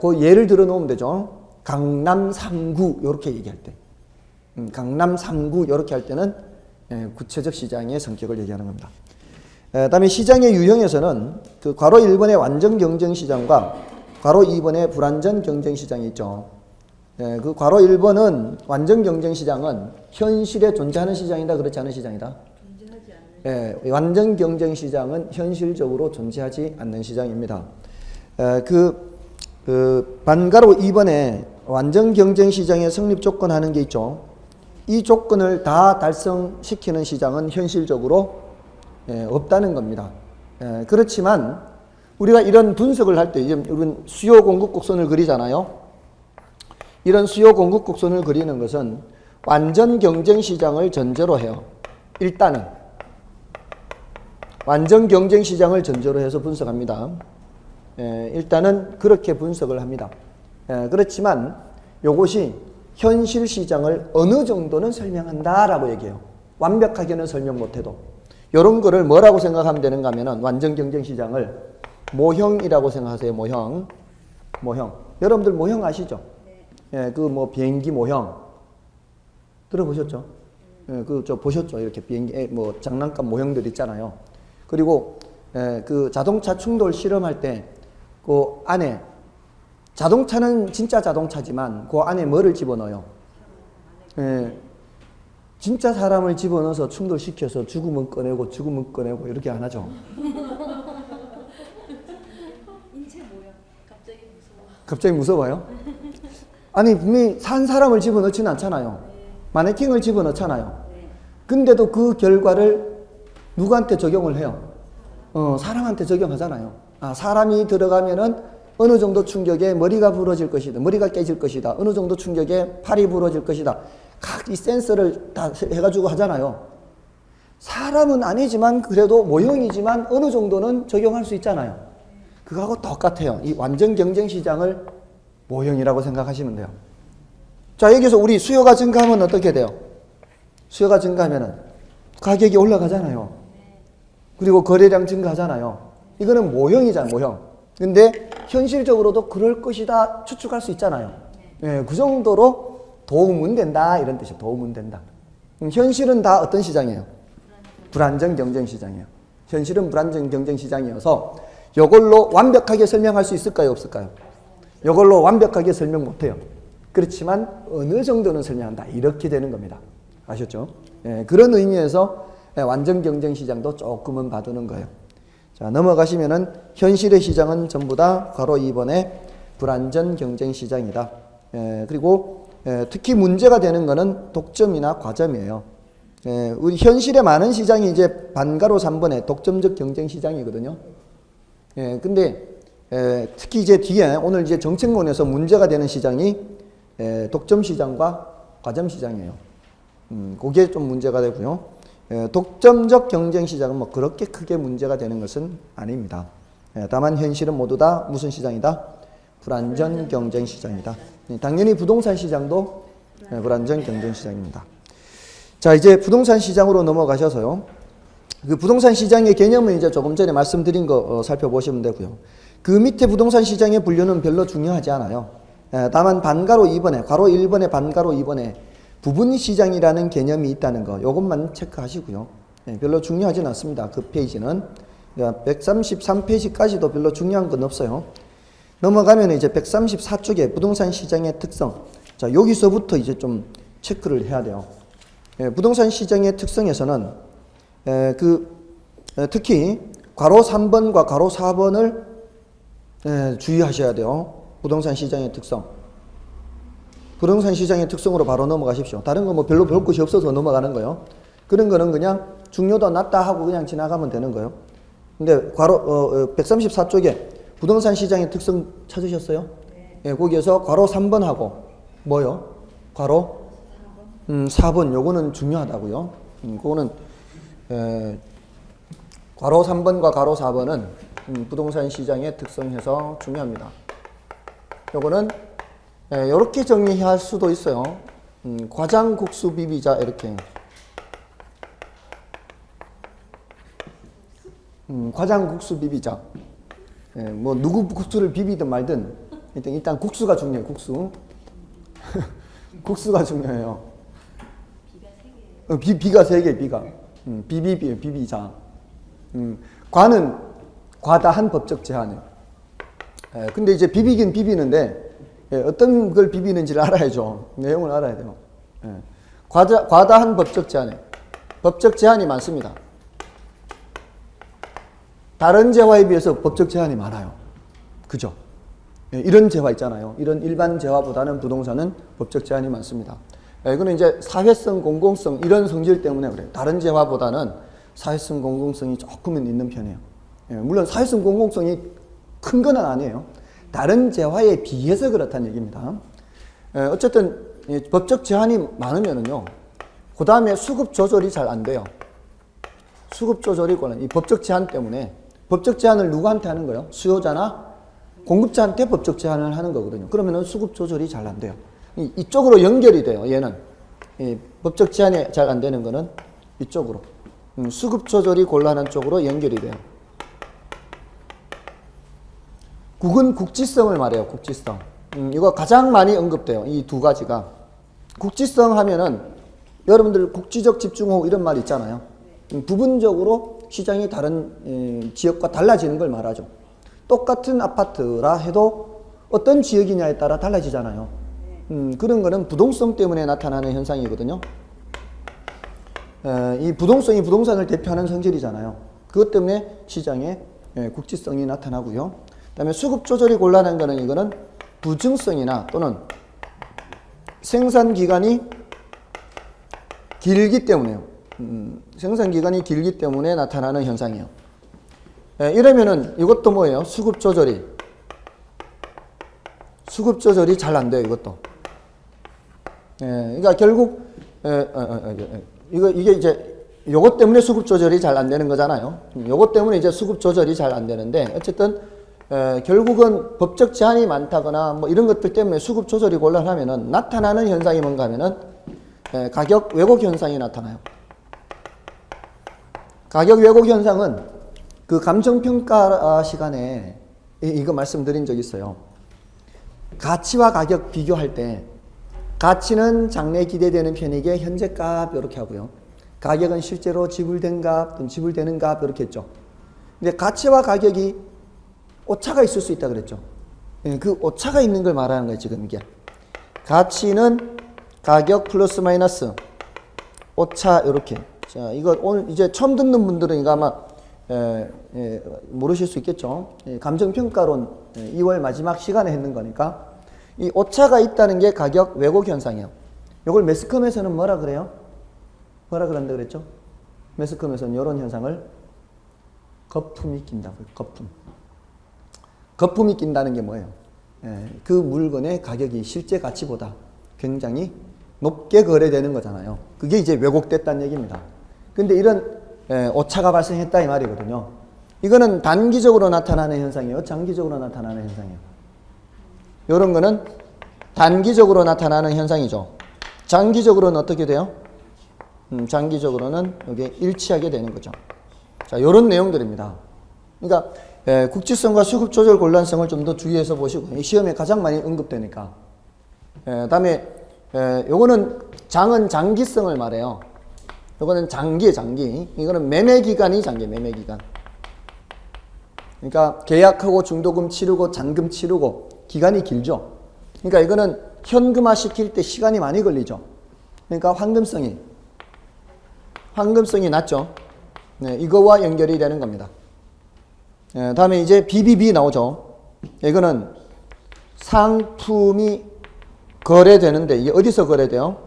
그 예를 들어 놓으면 되죠. 강남 3구 이렇게 얘기할 때. 강남 3구 이렇게 할 때는 구체적 시장의 성격을 얘기하는 겁니다. 그다음에 시장의 유형에서는 그 괄호 1번의 완전 경쟁 시장과 괄호 2번의 불완전 경쟁 시장이 있죠. 그 괄호 1번은 완전 경쟁 시장은 현실에 존재하는 시장이다, 그렇지 않은 시장이다? 존재하지 않는. 완전 경쟁 시장은 현실적으로 존재하지 않는 시장입니다. 반가로 2번에 완전 경쟁 시장의 성립 조건 하는 게 있죠. 이 조건을 다 달성시키는 시장은 현실적으로 없다는 겁니다. 그렇지만 우리가 이런 분석을 할 때, 이런 수요 공급 곡선을 그리잖아요. 이런 수요 공급 곡선을 그리는 것은 완전 경쟁 시장을 전제로 해요. 일단은 완전 경쟁 시장을 전제로 해서 분석합니다. 일단은 그렇게 분석을 합니다. 그렇지만 이것이 현실 시장을 어느 정도는 설명한다라고 얘기해요. 완벽하게는 설명 못해도. 이런 거를 뭐라고 생각하면 되는가 하면은 완전 경쟁 시장을 모형이라고 생각하세요. 모형. 여러분들 모형 아시죠? 네. 비행기 모형 들어보셨죠? 보셨죠? 이렇게 비행기, 장난감 모형들 있잖아요. 그리고, 자동차 충돌 실험할 때, 그 안에, 자동차는 진짜 자동차지만, 그 안에 뭐를 집어넣어요? 진짜 사람을 집어넣어서 충돌시켜서 죽으면 꺼내고, 이렇게 안 하죠? 인체 모양. 갑자기 무서워요? 아니, 분명히 산 사람을 집어넣지는 않잖아요. 마네킹을 집어넣잖아요. 근데도 그 결과를 누구한테 적용을 해요? 사람한테 적용하잖아요. 사람이 들어가면은 어느 정도 충격에 머리가 부러질 것이다. 머리가 깨질 것이다. 어느 정도 충격에 팔이 부러질 것이다. 각 이 센서를 다 해가지고 하잖아요. 사람은 아니지만 그래도 모형이지만 어느 정도는 적용할 수 있잖아요. 그거하고 똑같아요. 이 완전 경쟁 시장을 모형이라고 생각하시면 돼요. 자, 여기서 우리 수요가 증가하면 어떻게 돼요? 수요가 증가하면은 가격이 올라가잖아요. 그리고 거래량 증가하잖아요. 이거는 모형이잖아요, 모형. 근데 현실적으로도 그럴 것이다 추측할 수 있잖아요. 그 정도로 도움은 된다, 이런 뜻이에요. 도움은 된다. 현실은 다 어떤 시장이에요? 불안정 경쟁 시장이에요. 현실은 불안정 경쟁 시장이어서 이걸로 완벽하게 설명할 수 있을까요, 없을까요? 이걸로 완벽하게 설명 못해요. 그렇지만 어느 정도는 설명한다, 이렇게 되는 겁니다. 아셨죠? 그런 의미에서 완전 경쟁 시장도 조금은 봐두는 거예요. 자, 넘어가시면은 현실의 시장은 전부 다 괄호 2번의 불완전 경쟁 시장이다. 그리고 특히 문제가 되는 거는 독점이나 과점이에요. 우리 현실에 많은 시장이 이제 반가로 3번의 독점적 경쟁 시장이거든요. 근데 특히 이제 뒤에 오늘 이제 정책론에서 문제가 되는 시장이 독점 시장과 과점 시장이에요. 그게 좀 문제가 되고요. 독점적 경쟁 시장은 뭐 그렇게 크게 문제가 되는 것은 아닙니다. 다만 현실은 모두 다 무슨 시장이다? 불안전 경쟁 시장이다. 당연히 부동산 시장도 불안전 경쟁 시장입니다. 자, 이제 부동산 시장으로 넘어가셔서요. 그 부동산 시장의 개념은 이제 조금 전에 말씀드린 거 살펴보시면 되고요. 그 밑에 부동산 시장의 분류는 별로 중요하지 않아요. 다만 반가로 2번에, 괄호 1번에 반가로 2번에 부분 시장이라는 개념이 있다는 거, 이것만 체크하시고요. 별로 중요하진 않습니다. 그 페이지는. 133페이지까지도 별로 중요한 건 없어요. 넘어가면 이제 134쪽에 부동산 시장의 특성. 자, 여기서부터 이제 좀 체크를 해야 돼요. 부동산 시장의 특성에서는 특히 괄호 3번과 괄호 4번을 주의하셔야 돼요. 부동산 시장의 특성. 부동산 시장의 특성으로 바로 넘어가십시오. 다른 거 뭐 별로 볼 것이 없어서 넘어가는 거예요. 그런 거는 그냥 중요도 낮다 하고 그냥 지나가면 되는 거예요. 근데 괄호 134쪽에 부동산 시장의 특성 찾으셨어요? 네. 거기에서 괄호 3번하고 뭐요? 괄호 4번. 요거는 중요하다고요. 그거는 괄호 3번과 괄호 4번은 부동산 시장의 특성에서 중요합니다. 요거는 이렇게 정리할 수도 있어요. 과장국수 비비자 이렇게. 과장국수 비비자. 뭐 누구 국수를 비비든 말든 일단 국수가 중요해요. 국수. 국수가 중요해요. 비가 세 개. 비가. 비비자. 과는 과다한 법적 제한이에요. 근데 이제 비비긴 비비는데 어떤 걸 비비는지를 알아야죠. 내용을 알아야 돼요. 과다한 법적 제한이에요. 법적 제한이 많습니다. 다른 재화에 비해서 법적 제한이 많아요. 그죠? 이런 재화 있잖아요. 이런 일반 재화보다는 부동산은 법적 제한이 많습니다. 이거는 이제 사회성, 공공성 이런 성질 때문에 그래요. 다른 재화보다는 사회성, 공공성이 조금은 있는 편이에요. 물론 사회성, 공공성이 큰 건 아니에요. 다른 재화에 비해서 그렇다는 얘기입니다. 어쨌든 법적 제한이 많으면은요, 그 다음에 수급 조절이 잘 안 돼요. 수급 조절이 곤란. 이 법적 제한 때문에 법적 제한을 누구한테 하는 거예요? 수요자나 공급자한테 법적 제한을 하는 거거든요. 그러면은 수급 조절이 잘 안 돼요. 이쪽으로 연결이 돼요. 얘는 법적 제한이 잘 안 되는 거는 이쪽으로 수급 조절이 곤란한 쪽으로 연결이 돼요. 국은 국지성을 말해요. 국지성. 이거 가장 많이 언급돼요. 이 두 가지가. 국지성 하면은 여러분들 국지적 집중호우 이런 말 있잖아요. 부분적으로 시장이 다른 지역과 달라지는 걸 말하죠. 똑같은 아파트라 해도 어떤 지역이냐에 따라 달라지잖아요. 그런 거는 부동성 때문에 나타나는 현상이거든요. 이 부동성이 부동산을 대표하는 성질이잖아요. 그것 때문에 시장에 국지성이 나타나고요. 그 다음에 수급 조절이 곤란한 거는 이거는 부증성이나 또는 생산기간이 길기 때문에요. 생산기간이 길기 때문에 나타나는 현상이에요. 이러면은 이것도 뭐예요? 수급 조절이 잘 안 돼요. 이것도. 그러니까 결국 이게 이제 요것 때문에 수급 조절이 잘 안 되는 거잖아요. 요것 때문에 이제 수급 조절이 잘 안 되는데 어쨌든 결국은 법적 제한이 많다거나 뭐 이런 것들 때문에 수급 조절이 곤란하면은 나타나는 현상이 뭔가 하면은 가격 왜곡 현상이 나타나요. 가격 왜곡 현상은 그 감정평가 시간에 이거 말씀드린 적 있어요. 가치와 가격 비교할 때 가치는 장래 기대되는 편익의 현재 값 이렇게 하고요. 가격은 실제로 지불된 값 또는 지불되는 값 이렇게 했죠. 근데 가치와 가격이 오차가 있을 수 있다 그랬죠. 그 오차가 있는 걸 말하는 거예요. 지금 이게 가치는 가격 플러스 마이너스 오차 이렇게. 자, 이거 오늘 이제 처음 듣는 분들은 이거 아마 모르실 수 있겠죠. 감정평가론 2월 마지막 시간에 했는 거니까 이 오차가 있다는 게 가격 왜곡 현상이에요. 이걸 매스컴에서는 뭐라 그래요? 뭐라 그런다 그랬죠? 매스컴에서는 이런 현상을 거품이 낀다고요. 거품이 낀다는 게 뭐예요? 그 물건의 가격이 실제 가치보다 굉장히 높게 거래되는 거잖아요. 그게 이제 왜곡됐다는 얘기입니다. 근데 이런 오차가 발생했다 이 말이거든요. 이거는 단기적으로 나타나는 현상이에요? 장기적으로 나타나는 현상이에요? 이런 거는 단기적으로 나타나는 현상이죠. 장기적으로는 어떻게 돼요? 장기적으로는 여기에 일치하게 되는 거죠. 자, 이런 내용들입니다. 그러니까 국지성과 수급 조절 곤란성을 좀 더 주의해서 보시고, 시험에 가장 많이 언급되니까. 다음에 요거는 장은 장기성을 말해요. 요거는 장기에 장기. 이거는 매매 기간이 장기, 매매 기간. 그러니까 계약하고 중도금 치르고 잔금 치르고 기간이 길죠. 그러니까 이거는 현금화 시킬 때 시간이 많이 걸리죠. 그러니까 황금성이 낮죠. 네, 이거와 연결이 되는 겁니다. 다음에 이제 BBB 나오죠. 이거는 상품이 거래되는데 이게 어디서 거래돼요?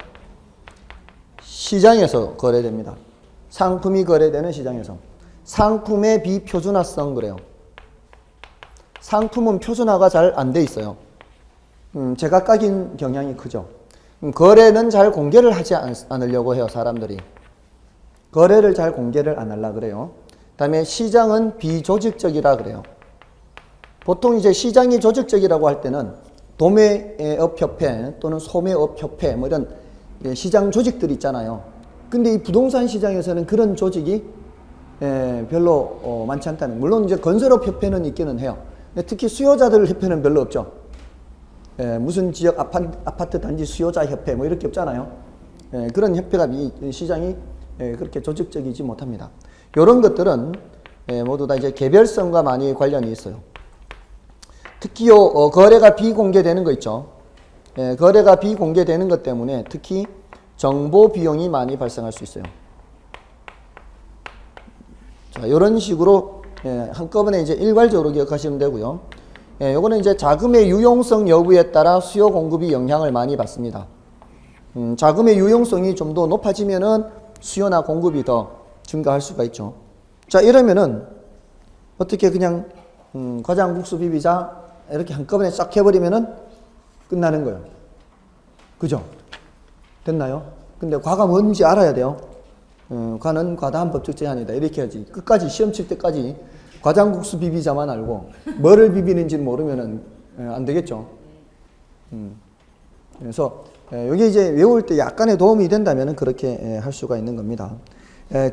시장에서 거래됩니다. 상품이 거래되는 시장에서. 상품의 비표준화성 그래요. 상품은 표준화가 잘 안 돼 있어요. 제각각인 경향이 크죠. 거래는 잘 공개를 하지 않으려고 해요, 사람들이. 거래를 잘 공개를 안 하려고 그래요. 다음에 시장은 비조직적이라 그래요. 보통 이제 시장이 조직적이라고 할 때는 도매업협회 또는 소매업협회 뭐 이런 시장 조직들이 있잖아요. 근데 이 부동산 시장에서는 그런 조직이 별로 많지 않다는. 물론 이제 건설업협회는 있기는 해요. 특히 수요자들 협회는 별로 없죠. 무슨 지역 아파트 단지 수요자 협회 뭐 이렇게 없잖아요. 그런 협회가 이 시장이 그렇게 조직적이지 못합니다. 이런 것들은 모두 다 이제 개별성과 많이 관련이 있어요. 특히 거래가 비공개되는 거 있죠. 거래가 비공개되는 것 때문에 특히 정보 비용이 많이 발생할 수 있어요. 자, 이런 식으로 한꺼번에 이제 일괄적으로 기억하시면 되고요. 요거는 이제 자금의 유용성 여부에 따라 수요 공급이 영향을 많이 받습니다. 자금의 유용성이 좀 더 높아지면은 수요나 공급이 더 증가할 수가 있죠. 자, 이러면은 어떻게 그냥 과장국수 비비자 이렇게 한꺼번에 싹 해버리면은 끝나는 거예요. 그죠? 됐나요? 근데 과가 뭔지 알아야 돼요. 과는 과다한 법적 제한이다. 이렇게 해야지. 끝까지 시험 칠 때까지 과장국수 비비자만 알고 뭐를 비비는지는 모르면은 안 되겠죠. 그래서 여기 이제 외울 때 약간의 도움이 된다면 그렇게 할 수가 있는 겁니다.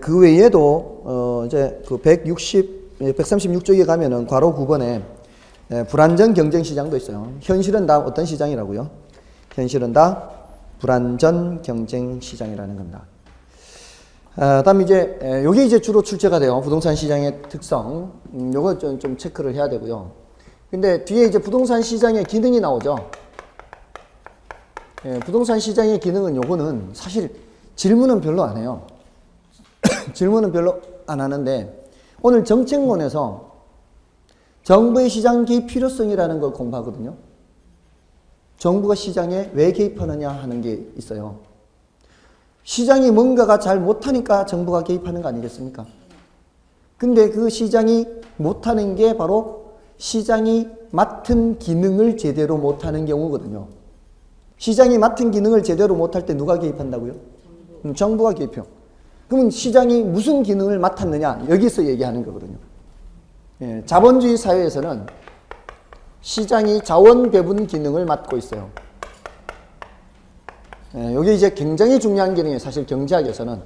그 외에도 이제 그 136쪽에 가면은 괄호 9번에 불안전 경쟁 시장도 있어요. 현실은 다 어떤 시장이라고요? 현실은 다 불안전 경쟁 시장이라는 겁니다. 다음 이제 요게 이제 주로 출제가 돼요. 부동산 시장의 특성. 요거 좀 체크를 해야 되고요. 근데 뒤에 이제 부동산 시장의 기능이 나오죠. 부동산 시장의 기능은 요거는 사실 질문은 별로 안 해요. 질문은 별로 안 하는데 오늘 정책론에서 정부의 시장 개입 필요성이라는 걸 공부하거든요. 정부가 시장에 왜 개입하느냐 하는 게 있어요. 시장이 뭔가가 잘 못하니까 정부가 개입하는 거 아니겠습니까? 근데 그 시장이 못하는 게 바로 시장이 맡은 기능을 제대로 못하는 경우거든요. 시장이 맡은 기능을 제대로 못할 때 누가 개입한다고요? 정부가 개입해요. 그러면 시장이 무슨 기능을 맡았느냐? 여기서 얘기하는 거거든요. 자본주의 사회에서는 시장이 자원 배분 기능을 맡고 있어요. 여기 이제 굉장히 중요한 기능이에요. 사실 경제학에서는.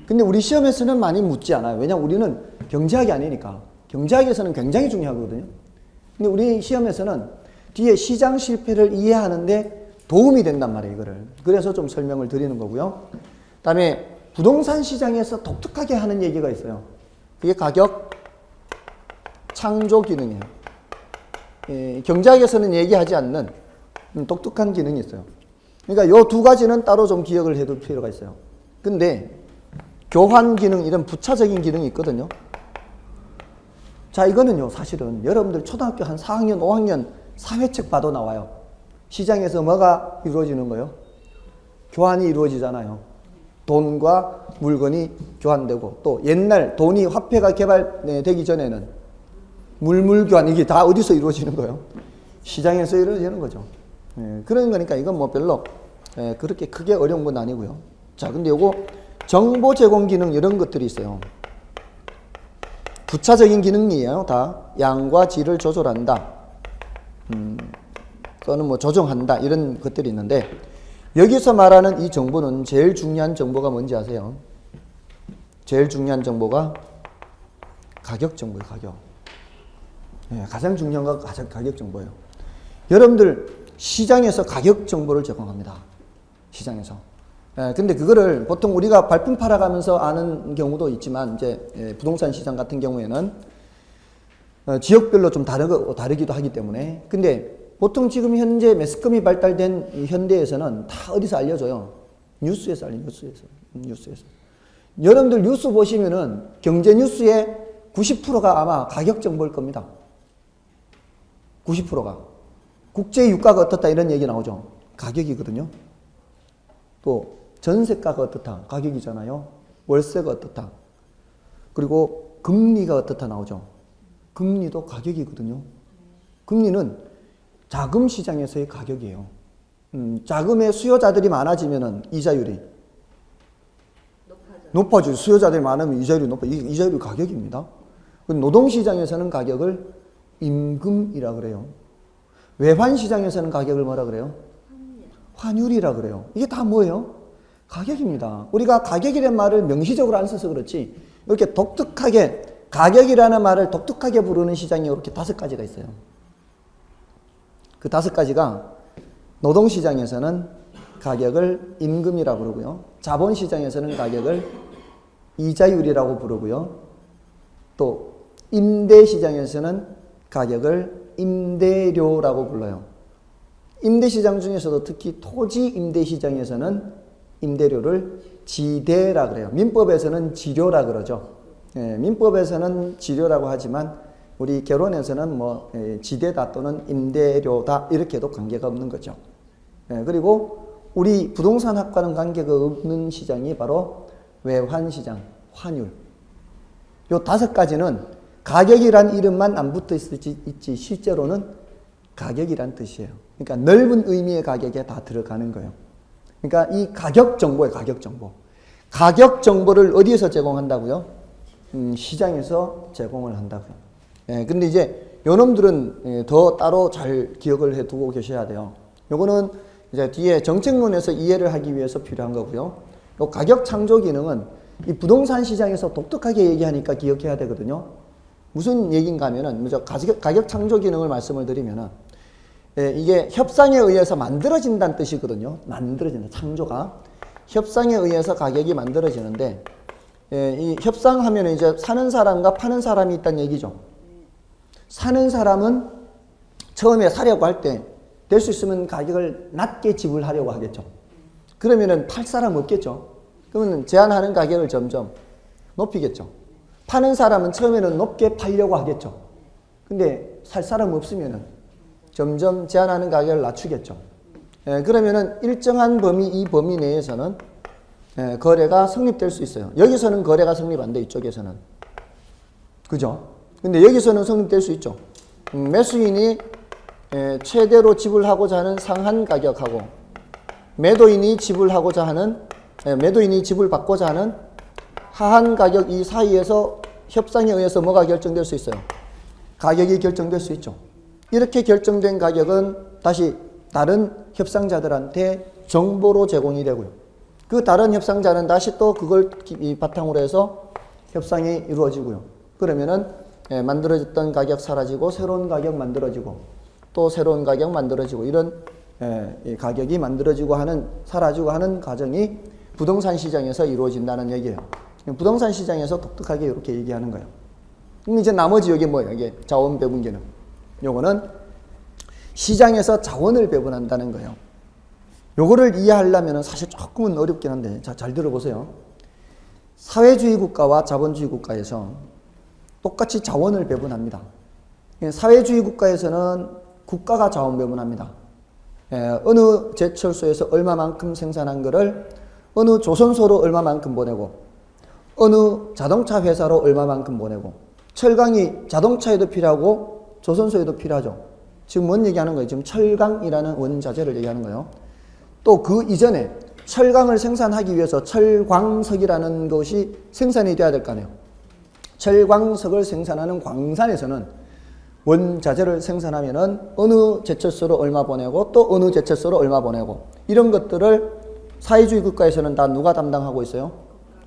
근데 우리 시험에서는 많이 묻지 않아요. 왜냐하면 우리는 경제학이 아니니까. 경제학에서는 굉장히 중요하거든요. 근데 우리 시험에서는 뒤에 시장 실패를 이해하는데 도움이 된단 말이에요, 이거를. 그래서 좀 설명을 드리는 거고요. 그 다음에 부동산 시장에서 독특하게 하는 얘기가 있어요. 그게 가격 창조 기능이에요. 경제학에서는 얘기하지 않는 독특한 기능이 있어요. 그러니까 요 두 가지는 따로 좀 기억을 해둘 필요가 있어요. 근데 교환 기능, 이런 부차적인 기능이 있거든요. 자, 이거는요, 사실은 여러분들 초등학교 한 4학년, 5학년 사회책 봐도 나와요. 시장에서 뭐가 이루어지는 거예요? 교환이 이루어지잖아요. 돈과 물건이 교환되고, 또 옛날 돈이 화폐가 개발되기 전에는 물물교환, 이게 다 어디서 이루어지는 거예요? 시장에서 이루어지는 거죠. 그런 거니까 이건 뭐 별로 그렇게 크게 어려운 건 아니고요. 자, 근데 요거 정보 제공 기능 이런 것들이 있어요. 부차적인 기능이에요. 다 양과 질을 조절한다. 또는 뭐 조정한다 이런 것들이 있는데 여기서 말하는 이 정보는 제일 중요한 정보가 뭔지 아세요? 제일 중요한 정보가 가격 정보예요. 가격. 네, 가장 중요한 건 가격 정보예요. 여러분들 시장에서 가격 정보를 제공합니다. 시장에서. 근데 그거를 보통 우리가 발품 팔아가면서 아는 경우도 있지만 이제 부동산 시장 같은 경우에는 지역별로 좀 다르기도 하기 때문에 근데 보통 지금 현재 매스컴이 발달된 이 현대에서는 다 어디서 알려줘요? 뉴스에서 알려요. 뉴스에서. 여러분들 뉴스 보시면은 경제 뉴스의 90%가 아마 가격 정보일 겁니다. 90%가. 국제 유가가 어떻다 이런 얘기 나오죠. 가격이거든요. 또 전세가가 어떻다. 가격이잖아요. 월세가 어떻다. 그리고 금리가 어떻다 나오죠. 금리도 가격이거든요. 금리는 자금 시장에서의 가격이에요. 자금의 수요자들이 많아지면은 이자율이 높아져요. 수요자들이 많으면 이자율이 높아요. 이자율이 가격입니다. 노동시장에서는 가격을 임금이라 그래요. 외환시장에서는 가격을 뭐라 그래요? 환율이라 그래요. 이게 다 뭐예요? 가격입니다. 우리가 가격이라는 말을 명시적으로 안 써서 그렇지 이렇게 독특하게 가격이라는 말을 독특하게 부르는 시장이 이렇게 5가지가 있어요. 그 5가지가 노동시장에서는 가격을 임금이라고 부르고요. 자본시장에서는 가격을 이자율이라고 부르고요. 또 임대시장에서는 가격을 임대료라고 불러요. 임대시장 중에서도 특히 토지 임대시장에서는 임대료를 지대라 그래요. 민법에서는 지료라 그러죠. 민법에서는 지료라고 하지만 우리 결혼에서는 뭐 지대다 또는 임대료다 이렇게도 관계가 없는 거죠. 그리고 우리 부동산학과는 관계가 없는 시장이 바로 외환시장, 환율. 요 5가지는 가격이란 이름만 안 붙어 있지 실제로는 가격이란 뜻이에요. 그러니까 넓은 의미의 가격에 다 들어가는 거예요. 그러니까 이 가격 정보예요. 가격 정보. 가격 정보를 어디에서 제공한다고요? 시장에서 제공을 한다고요. 근데 이제 요놈들은 더 따로 잘 기억을 해 두고 계셔야 돼요. 요거는 이제 뒤에 정책론에서 이해를 하기 위해서 필요한 거고요. 요 가격 창조 기능은 이 부동산 시장에서 독특하게 얘기하니까 기억해야 되거든요. 무슨 얘기인가 하면은 먼저 가격 창조 기능을 말씀을 드리면은 이게 협상에 의해서 만들어진다는 뜻이거든요. 만들어진다. 창조가. 협상에 의해서 가격이 만들어지는데 이 협상하면 이제 사는 사람과 파는 사람이 있다는 얘기죠. 사는 사람은 처음에 사려고 할 때 될 수 있으면 가격을 낮게 지불하려고 하겠죠. 그러면은 팔 사람 없겠죠. 그러면 제한하는 가격을 점점 높이겠죠. 파는 사람은 처음에는 높게 팔려고 하겠죠. 근데 살 사람 없으면은 점점 제한하는 가격을 낮추겠죠. 그러면은 일정한 범위, 이 범위 내에서는 거래가 성립될 수 있어요. 여기서는 거래가 성립 안 돼, 이쪽에서는. 그죠? 근데 여기서는 성립될 수 있죠. 매수인이 최대로 지불하고자 하는 상한 가격하고 매도인이 지불하고자 하는, 매도인이 지불받고자 하는 하한 가격 이 사이에서 협상에 의해서 뭐가 결정될 수 있어요? 가격이 결정될 수 있죠. 이렇게 결정된 가격은 다시 다른 협상자들한테 정보로 제공이 되고요. 그 다른 협상자는 다시 또 그걸 바탕으로 해서 협상이 이루어지고요. 그러면은 만들어졌던 가격 사라지고 새로운 가격 만들어지고 또 새로운 가격 만들어지고 이런 가격이 만들어지고 하는 사라지고 하는 과정이 부동산 시장에서 이루어진다는 얘기예요. 부동산 시장에서 독특하게 이렇게 얘기하는 거예요. 그럼 이제 나머지 여기 뭐예요? 이게 자원 배분계는. 요거는 시장에서 자원을 배분한다는 거예요. 요거를 이해하려면 사실 조금은 어렵긴 한데 자, 잘 들어보세요. 사회주의 국가와 자본주의 국가에서 똑같이 자원을 배분합니다. 사회주의 국가에서는 국가가 자원 배분합니다. 어느 제철소에서 얼마만큼 생산한 거를 어느 조선소로 얼마만큼 보내고 어느 자동차 회사로 얼마만큼 보내고 철강이 자동차에도 필요하고 조선소에도 필요하죠. 지금 뭔 얘기하는 거예요? 지금 철강이라는 원자재를 얘기하는 거예요. 또 그 이전에 철강을 생산하기 위해서 철광석이라는 것이 생산이 돼야 될 거 아니에요. 철광석을 생산하는 광산에서는 원자재를 생산하면은 어느 제철소로 얼마 보내고 또 어느 제철소로 얼마 보내고 이런 것들을 사회주의 국가에서는 다 누가 담당하고 있어요?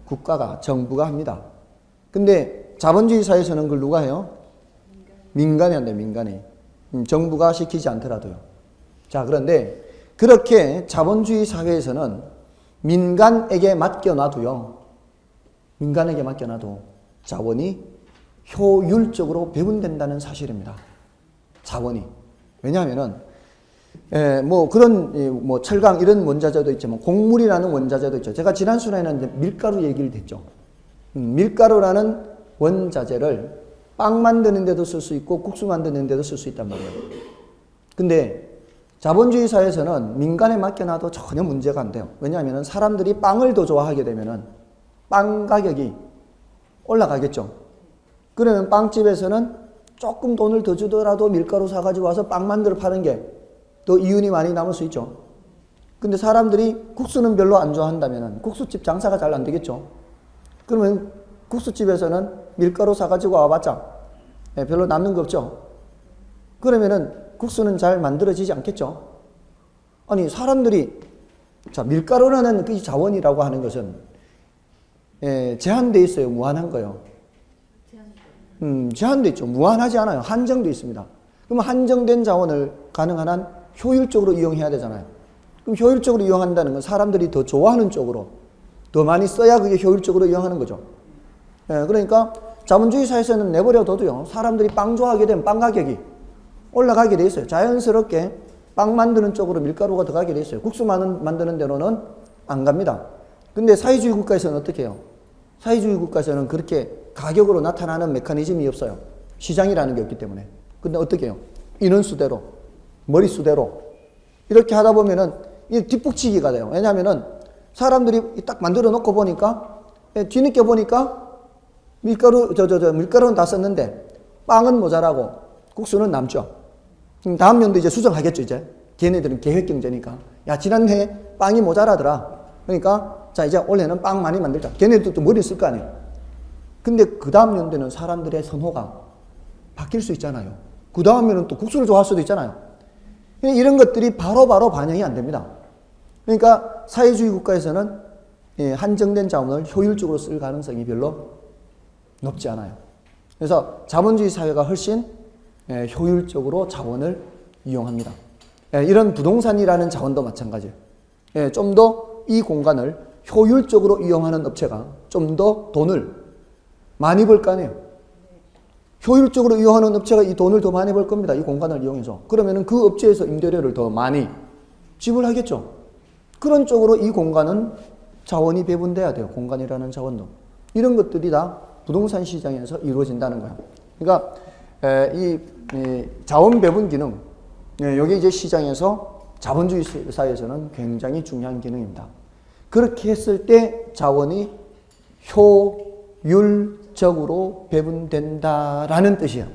국가가, 정부가 합니다. 근데 자본주의 사회에서는 그걸 누가 해요? 민간이 한대요, 민간이. 정부가 시키지 않더라도요. 자, 그런데 그렇게 자본주의 사회에서는 민간에게 맡겨놔도요. 민간에게 맡겨놔도 자원이 효율적으로 배분된다는 사실입니다. 자원이. 왜냐하면은 뭐 그런 뭐 철강 이런 원자재도 있지만 곡물이라는 원자재도 있죠. 제가 지난 시간에는 이제 밀가루 얘기를 했죠. 밀가루라는 원자재를 빵 만드는 데도 쓸 수 있고 국수 만드는 데도 쓸 수 있단 말이에요. 근데 자본주의 사회에서는 민간에 맡겨놔도 전혀 문제가 안 돼요. 왜냐하면 사람들이 빵을 더 좋아하게 되면은 빵 가격이 올라가겠죠. 그러면 빵집에서는 조금 돈을 더 주더라도 밀가루 사가지고 와서 빵 만들어 파는 게 더 이윤이 많이 남을 수 있죠. 근데 사람들이 국수는 별로 안 좋아한다면 국수집 장사가 잘 안 되겠죠. 그러면 국수집에서는 밀가루 사가지고 와봤자 별로 남는 거 없죠. 그러면은 국수는 잘 만들어지지 않겠죠. 아니 사람들이 자 밀가루라는 그 자원이라고 하는 것은 제한돼 있어요. 무한한 거요. 제한돼 있죠. 무한하지 않아요. 한정돼 있습니다. 그럼 한정된 자원을 가능한 한 효율적으로 이용해야 되잖아요. 그럼 효율적으로 이용한다는 건 사람들이 더 좋아하는 쪽으로 더 많이 써야 그게 효율적으로 이용하는 거죠. 그러니까 자본주의 사회에서는 내버려둬도요. 사람들이 빵 좋아하게 되면 빵 가격이 올라가게 돼 있어요. 자연스럽게 빵 만드는 쪽으로 밀가루가 들어가게 돼 있어요. 국수 만드는 데로는 안 갑니다. 근데 사회주의 국가에서는 어떻게 해요? 사회주의 국가에서는 그렇게 가격으로 나타나는 메커니즘이 없어요. 시장이라는 게 없기 때문에. 근데 어떻게 해요? 인원수대로, 머릿수대로 이렇게 하다 보면은 이 뒷북치기가 돼요. 왜냐하면은 사람들이 딱 만들어 놓고 보니까 뒤늦게 보니까 밀가루는 다 썼는데 빵은 모자라고 국수는 남죠. 다음 년도 이제 수정하겠죠, 이제. 걔네들은 계획 경제니까. 야, 지난해 빵이 모자라더라. 그러니까 자, 이제 올해는 빵 많이 만들자. 걔네들도 또 머리 쓸 거 아니에요. 근데 그 다음 연도는 사람들의 선호가 바뀔 수 있잖아요. 그 다음에는 또 국수를 좋아할 수도 있잖아요. 이런 것들이 바로바로 반영이 안 됩니다. 그러니까 사회주의 국가에서는 한정된 자원을 효율적으로 쓸 가능성이 별로 높지 않아요. 그래서 자본주의 사회가 훨씬 효율적으로 자원을 이용합니다. 이런 부동산이라는 자원도 마찬가지예요. 좀 더 이 공간을 효율적으로 이용하는 업체가 좀 더 돈을 많이 벌 거 아니에요. 효율적으로 이용하는 업체가 이 돈을 더 많이 벌 겁니다. 이 공간을 이용해서. 그러면은 그 업체에서 임대료를 더 많이 지불하겠죠. 그런 쪽으로 이 공간은 자원이 배분돼야 돼요. 공간이라는 자원도. 이런 것들이 다 부동산 시장에서 이루어진다는 거예요. 그러니까 이 자원 배분 기능, 여기 이제 시장에서 자본주의 사회에서는 굉장히 중요한 기능입니다. 그렇게 했을 때 자원이 효율적으로 배분된다라는 뜻이에요.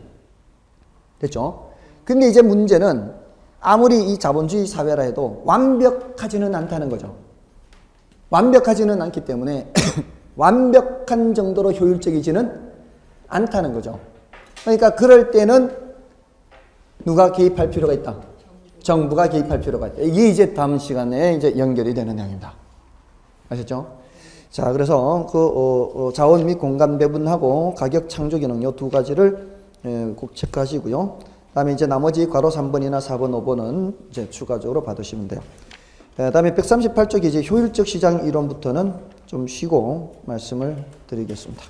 됐죠? 근데 이제 문제는 아무리 이 자본주의 사회라 해도 완벽하지는 않다는 거죠. 완벽하지는 않기 때문에 완벽한 정도로 효율적이지는 않다는 거죠. 그러니까 그럴 때는 누가 개입할 필요가 있다? 정부가 개입할 필요가 있다. 이게 이제 다음 시간에 이제 연결이 되는 내용입니다. 아셨죠? 자, 그래서 그 자원 및 공간 배분하고 가격 창조 기능 요 두 가지를 꼭 체크하시고요. 그다음에 이제 나머지 괄호 3번이나 4번, 5번은 이제 추가적으로 받으시면 돼요. 그다음에 138쪽 이제 효율적 시장 이론부터는 좀 쉬고 말씀을 드리겠습니다.